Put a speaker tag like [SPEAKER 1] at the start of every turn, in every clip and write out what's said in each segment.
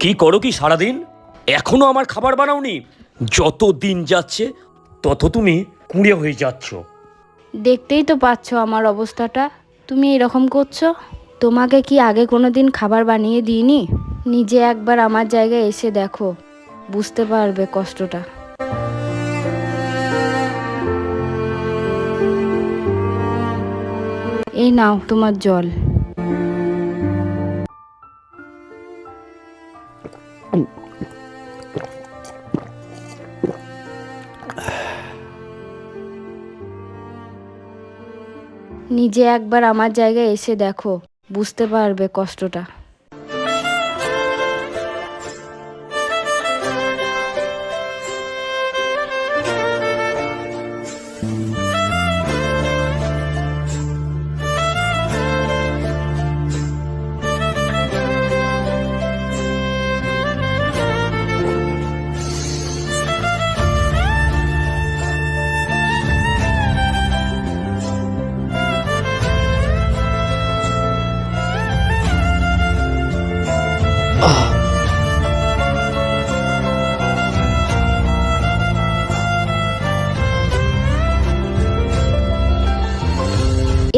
[SPEAKER 1] কি করো কি সারাদিন? এখনো আমার খাবার বানাওনি? যত দিন যাচ্ছে তত তুমি কুঁড়ে হয়ে যাচ্ছ।
[SPEAKER 2] দেখতেই তো পাচ্ছ আমার অবস্থাটা, তুমি এরকম করছো। তোমাকে কি আগে কোনো দিন খাবার বানিয়ে দিইনি? নিজে একবার আমার জায়গায় এসে দেখো, বুঝতে পারবে কষ্টটা। এই নাও তোমার জল। নিজে একবার আমার জায়গায় এসে দেখো, বুঝতে পারবে কষ্টটা।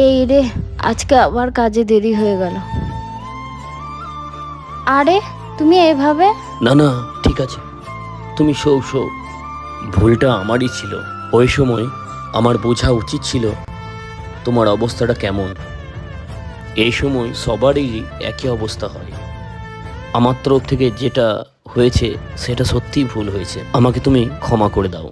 [SPEAKER 2] এই রে, আজকে আবার কাজে দেরি হয়ে গেল। আরে তুমি এভাবে?
[SPEAKER 1] না না, ঠিক আছে, তুমি শো। ভুলটা আমারই ছিল। ওই সময় আমার বোঝা উচিত ছিল তোমার অবস্থাটা কেমন। এই সময় সবারই একই অবস্থা হয়। আমার তরফ থেকে যেটা হয়েছে সেটা সত্যিই ভুল হয়েছে। আমাকে তুমি ক্ষমা করে দাও।